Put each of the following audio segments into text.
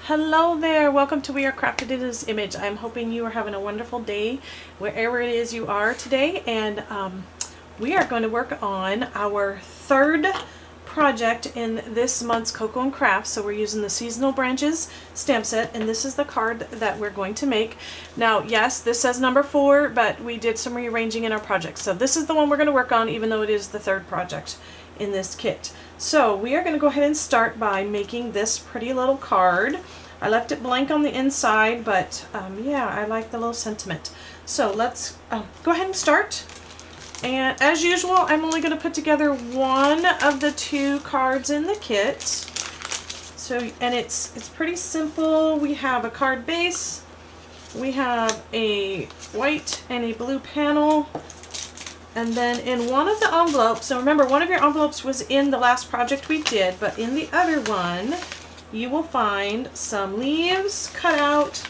Hello there, welcome to We Are Crafted in His Image. I'm hoping you are having a wonderful day wherever it is you are today, and we are going to work on our third project in this month's Coco and Crafts. So we're using the Seasonal Branches stamp set, and this is the card that we're going to make. Now yes, this says number 4, but we did some rearranging in our project. So this is the one we're going to work on, even though it is the third project in this kit. So we are going to go ahead and start by making this pretty little card. I left it blank on the inside, but yeah, I like the little sentiment. So let's go ahead and start. And as usual, I'm only going to put together one of the 2 cards in the kit. So, and it's pretty simple. We have a card base, we have a white and a blue panel, and then in one of the envelopes, so remember, one of your envelopes was in the last project we did, but in the other one, you will find some leaves cut out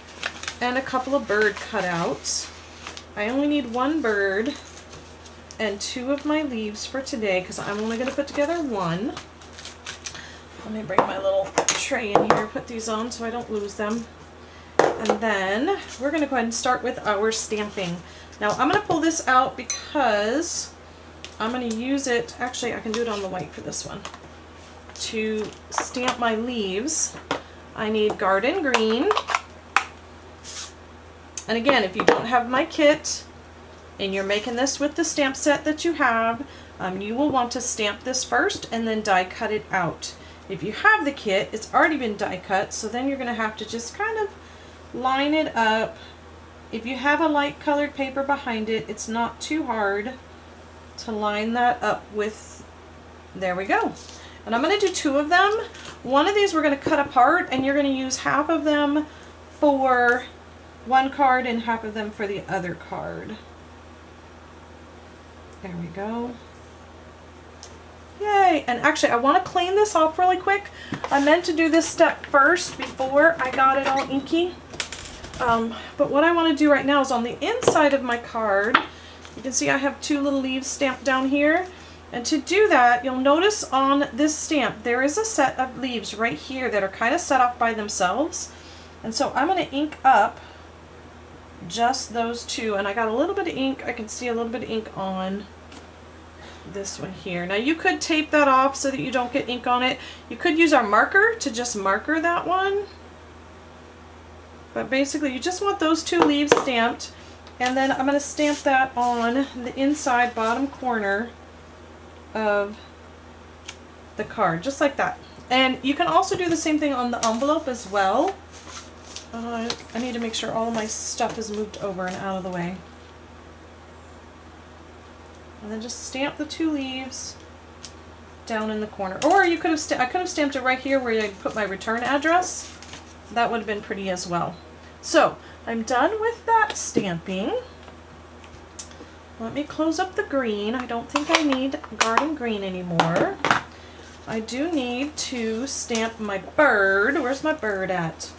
and a couple of bird cutouts. I only need 1 bird and 2 of my leaves for today because I'm only going to put together 1. Let me bring my little tray in here, put these on so I don't lose them. And then we're going to go ahead and start with our stamping. Now I'm going to pull this out because I'm going to use it, actually I can do it on the white for this one, to stamp my leaves. I need Garden Green. And again, if you don't have my kit and you're making this with the stamp set that you have, you will want to stamp this first and then die cut it out. If you have the kit, it's already been die cut, so then you're going to have to just kind of line it up. If you have a light colored paper behind it, it's not too hard to line that up with, there we go. And I'm going to do 2 of them. One of these we're going to cut apart, and you're going to use half of them for one card and half of them for the other card. There we go. Yay! And actually, I want to clean this off really quick. I meant to do this step first before I got it all inky. But what I want to do right now is on the inside of my card, you can see I have 2 little leaves stamped down here. And to do that, you'll notice on this stamp, there is a set of leaves right here that are kind of set off by themselves. And so I'm going to ink up just those 2. And I got a little bit of ink. I can see a little bit of ink on this one here. Now you could tape that off so that you don't get ink on it. You could use our marker to just marker that one. But basically you just want those 2 leaves stamped. And then I'm going to stamp that on the inside bottom corner of the card, just like that. And you can also do the same thing on the envelope as well. I need to make sure all of my stuff is moved over and out of the way. And then just stamp the 2 leaves down in the corner. Or you could have I could have stamped it right here where I put my return address. That would have been pretty as well. So I'm done with that stamping. Let me close up the green. I don't think I need Garden Green anymore. I do need to stamp my bird. Where's my bird at?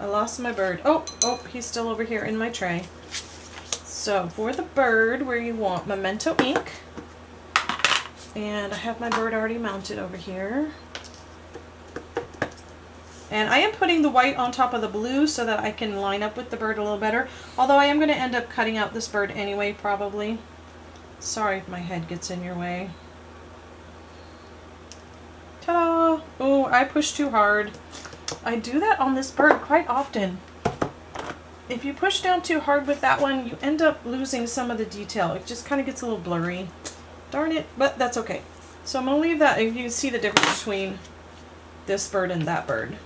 I lost my bird. Oh, he's still over here in my tray. So for the bird, where you want Memento ink, and I have my bird already mounted over here. And I am putting the white on top of the blue so that I can line up with the bird a little better. Although I am going to end up cutting out this bird anyway, probably. Sorry if my head gets in your way. Ta-da! Oh, I pushed too hard. I do that on this bird quite often. If you push down too hard with that one, you end up losing some of the detail. It just kind of gets a little blurry. Darn it, but that's okay. So I'm going to leave that. If you see the difference between this bird and that bird.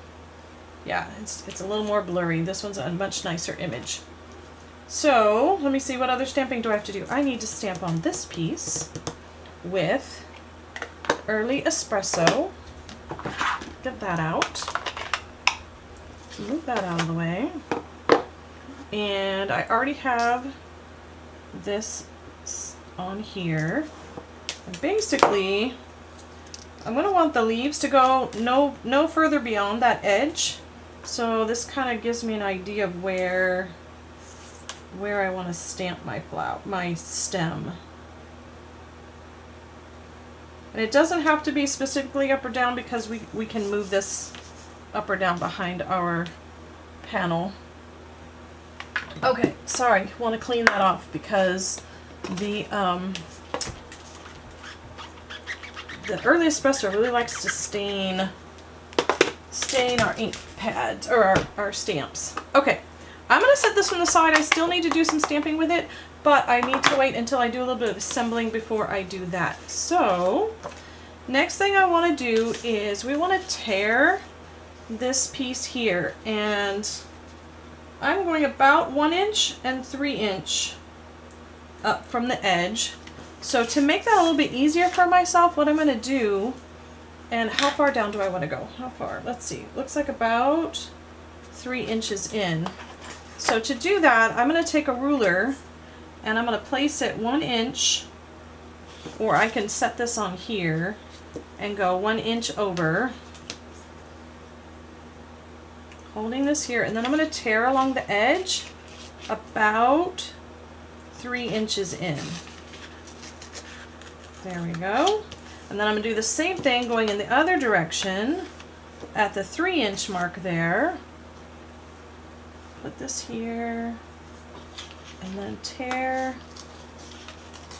Yeah, it's a little more blurry. This one's a much nicer image. So let me see, what other stamping do I have to do? I need to stamp on this piece with Early Espresso. Get that out. Move that out of the way. And I already have this on here. And basically, I'm going to want the leaves to go no further beyond that edge. So this kind of gives me an idea of where I want to stamp my stem. And it doesn't have to be specifically up or down because we can move this up or down behind our panel. Okay, sorry, want to clean that off because the Early Espresso really likes to stain our ink pads, or our stamps. Okay, I'm going to set this on the side. I still need to do some stamping with it, but I need to wait until I do a little bit of assembling before I do that. So, next thing I want to do is we want to tear this piece here, and I'm going about 1 inch and 3 inch up from the edge. So to make that a little bit easier for myself, what I'm going to do, and how far down do I want to go? How far? Let's see. Looks like about 3 inches in. So to do that, I'm going to take a ruler and I'm going to place it 1 inch, or I can set this on here and go 1 inch over, holding this here, and then I'm going to tear along the edge about 3 inches in. There we go. And then I'm going to do the same thing going in the other direction at the 3 inch mark there. Put this here and then tear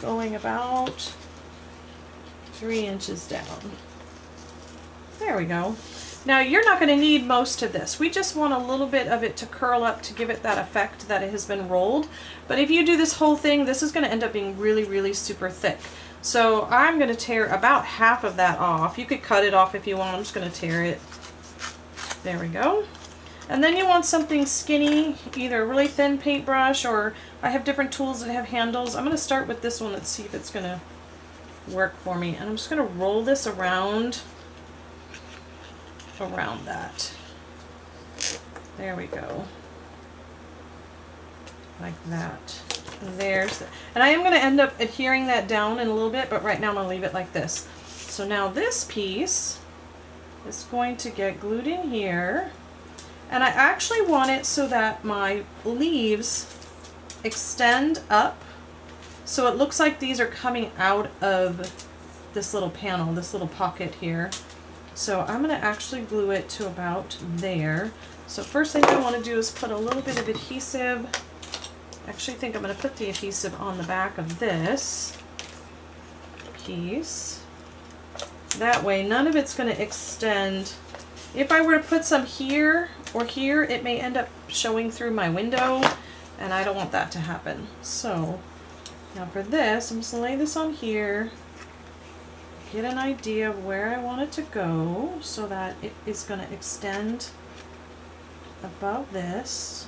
going about 3 inches down. There we go. Now you're not going to need most of this. We just want a little bit of it to curl up to give it that effect that it has been rolled. But if you do this whole thing, this is going to end up being really, really super thick. So I'm going to tear about half of that off. You could cut it off if you want. I'm just going to tear it. There we go. And then you want something skinny, either a really thin paintbrush, or I have different tools that have handles. I'm going to start with this one. Let's see if it's going to work for me. And I'm just going to roll this around that. There we go. Like that. There's the, and I am going to end up adhering that down in a little bit, but right now I'm going to leave it like this. So now this piece is going to get glued in here, and I actually want it so that my leaves extend up, so it looks like these are coming out of this little panel, this little pocket here. So I'm going to actually glue it to about there. So first thing I want to do is put a little bit of adhesive. I actually think I'm going to put the adhesive on the back of this piece. That way none of it's going to extend. If I were to put some here or here, it may end up showing through my window, and I don't want that to happen. So now for this, I'm just going to lay this on here, get an idea of where I want it to go so that it is going to extend above this.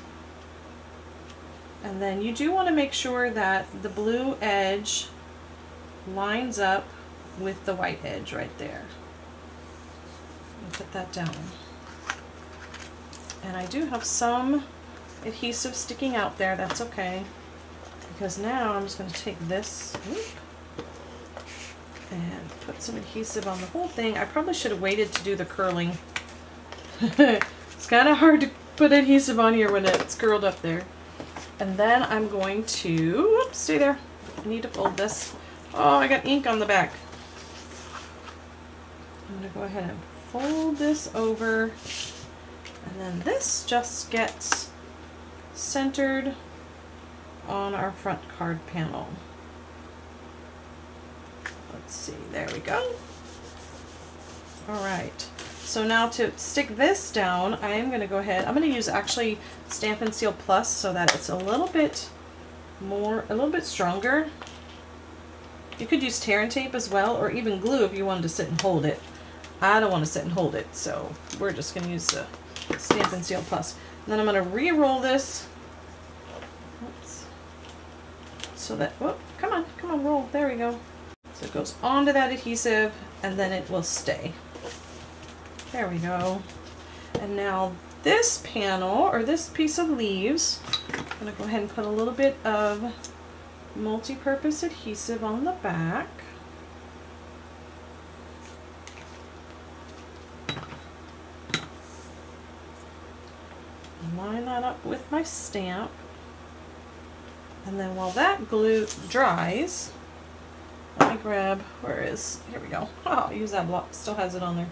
And then you do want to make sure that the blue edge lines up with the white edge right there. Put that down. And I do have some adhesive sticking out there. That's okay, because now I'm just going to take this and put some adhesive on the whole thing. I probably should have waited to do the curling. It's kind of hard to put adhesive on here when it's curled up there. And then I'm going to, whoops, stay there. I need to fold this. Oh, I got ink on the back. I'm going to go ahead and fold this over, and then this just gets centered on our front card panel. Let's see, there we go. All right, so now to stick this down, I am going to go ahead, I'm going to use actually Stampin' Seal Plus so that it's a little bit stronger. You could use tear and tape as well, or even glue if you wanted to sit and hold it. I don't want to sit and hold it, so we're just going to use the Stampin' Seal Plus. And then I'm going to re-roll this. Oops. So that, whoop, come on, roll. There we go. So it goes onto that adhesive, and then it will stay. There we go. And now this panel, or this piece of leaves, I'm going to go ahead and put a little bit of multi-purpose adhesive on the back. Line that up with my stamp, and then while that glue dries, let me grab, here we go. Oh, I'll use that block, still has it on there.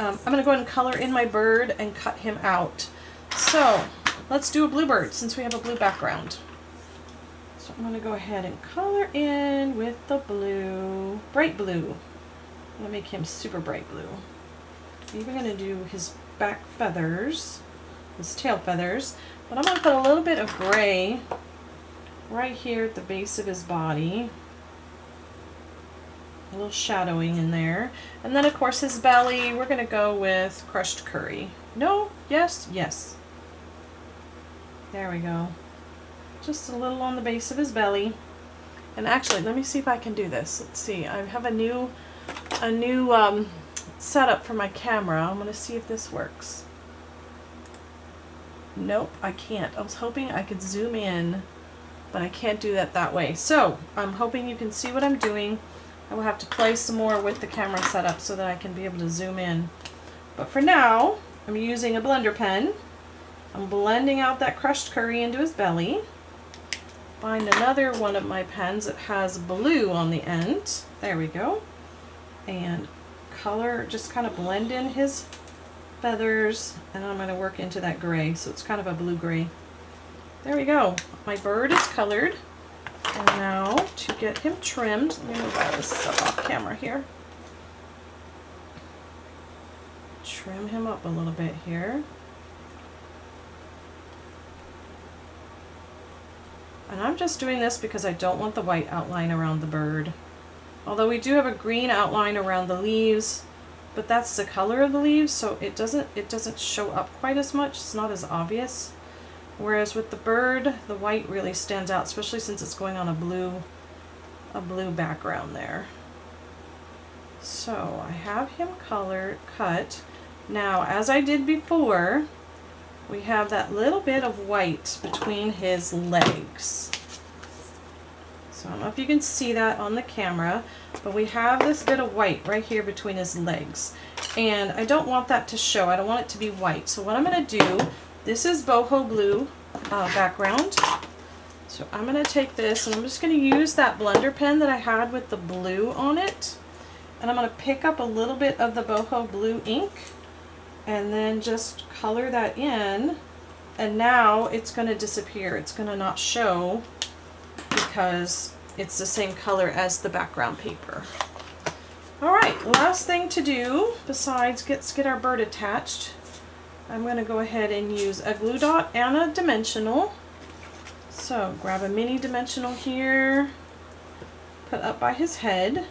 I'm going to go ahead and color in my bird and cut him out. So let's do a blue bird since we have a blue background. So I'm going to go ahead and color in with the blue, bright blue. I'm going to make him super bright blue. Even going to do his back feathers, his tail feathers, but I'm going to put a little bit of gray right here at the base of his body. A little shadowing in there. And then of course his belly, we're going to go with crushed curry. No, yes, yes. There we go. Just a little on the base of his belly. And actually, let me see if I can do this. Let's see. I have a new setup for my camera. I'm going to see if this works. Nope, I can't. I was hoping I could zoom in, but I can't do that way. So I'm hoping you can see what I'm doing. I will have to play some more with the camera setup so that I can be able to zoom in. But for now, I'm using a blender pen. I'm blending out that crushed curry into his belly. Find another one of my pens that has blue on the end. There we go. And color, just kind of blend in his feathers, and I'm going to work into that gray, so it's kind of a blue-gray. There we go. My bird is colored. And now to get him trimmed, let me move all this stuff off camera here. Trim him up a little bit here. And I'm just doing this because I don't want the white outline around the bird. Although we do have a green outline around the leaves, but that's the color of the leaves, so it doesn't show up quite as much. It's not as obvious. Whereas with the bird, the white really stands out, especially since it's going on a blue background there. So I have him cut. Now, as I did before, we have that little bit of white between his legs. So I don't know if you can see that on the camera, but we have this bit of white right here between his legs. And I don't want that to show. I don't want it to be white. So what I'm going to do, this is boho blue background. So I'm going to take this and I'm just going to use that blender pen that I had with the blue on it. And I'm going to pick up a little bit of the boho blue ink and then just color that in. And now it's going to disappear. It's going to not show because it's the same color as the background paper. Alright, last thing to do besides get our bird attached, I'm going to go ahead and use a glue dot and a dimensional. So grab a mini dimensional here, put up by his head,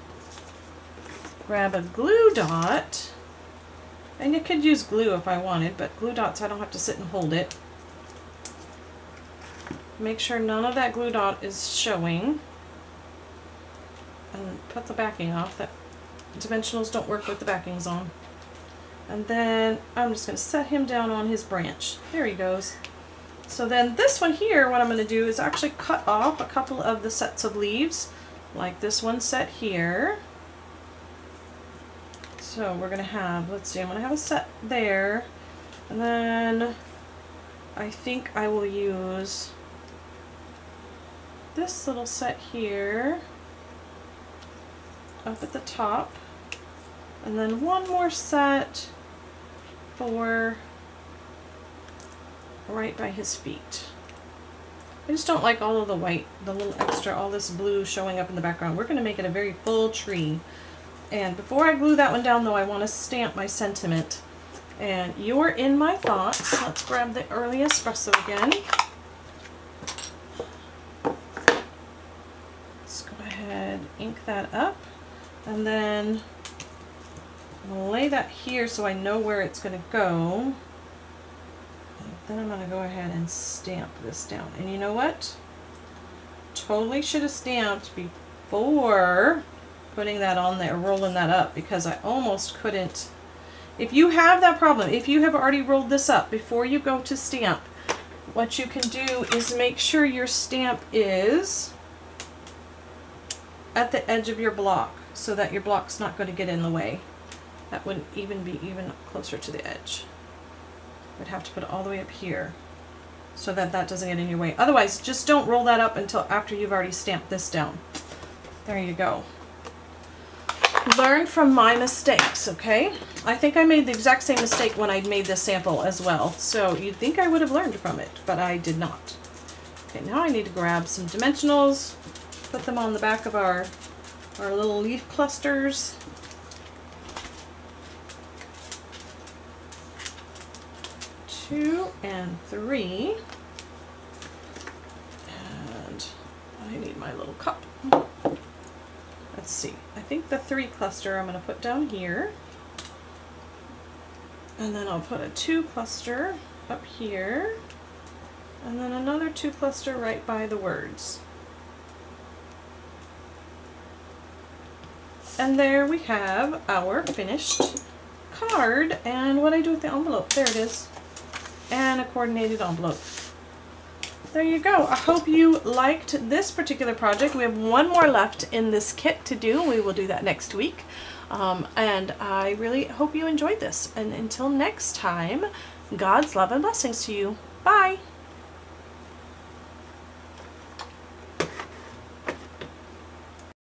grab a glue dot, and you could use glue if I wanted, but glue dots I don't have to sit and hold it. Make sure none of that glue dot is showing. And put the backing off. That dimensionals don't work with the backings on. And then I'm just going to set him down on his branch. There he goes. So then this one here, what I'm going to do is actually cut off a couple of the sets of leaves, like this one set here. So we're going to have, let's see, I'm going to have a set there. And then I think I will use this little set here up at the top, and then one more set for right by his feet. I just don't like all of the white, the little extra, all this blue showing up in the background. We're going to make it a very full tree. And before I glue that one down though, I want to stamp my sentiment. And you're in my thoughts. Let's grab the early espresso again. Ink that up, and then I'll lay that here so I know where it's going to go. And then I'm going to go ahead and stamp this down. And you know what? Totally should have stamped before putting that on there, rolling that up, because I almost couldn't. If you have that problem, if you have already rolled this up before you go to stamp, what you can do is make sure your stamp is at the edge of your block so that your block's not going to get in the way. That wouldn't even be even closer to the edge. We'd have to put it all the way up here so that that doesn't get in your way. Otherwise, just don't roll that up until after you've already stamped this down. There you go. learn from my mistakes, okay? I think I made the exact same mistake when I made this sample as well. So you'd think I would have learned from it, but I did not. Okay, now I need to grab some dimensionals, put them on the back of our little leaf clusters. Two and three. And I need my little cup. Let's see. I think the 3 cluster I'm going to put down here. And then I'll put a 2 cluster up here. And then another 2 cluster right by the words. And there we have our finished card. And what I do with the envelope, there it is. And a coordinated envelope. There you go. I hope you liked this particular project. We have one more left in this kit to do. We will do that next week. And I really hope you enjoyed this. And until next time, God's love and blessings to you. Bye.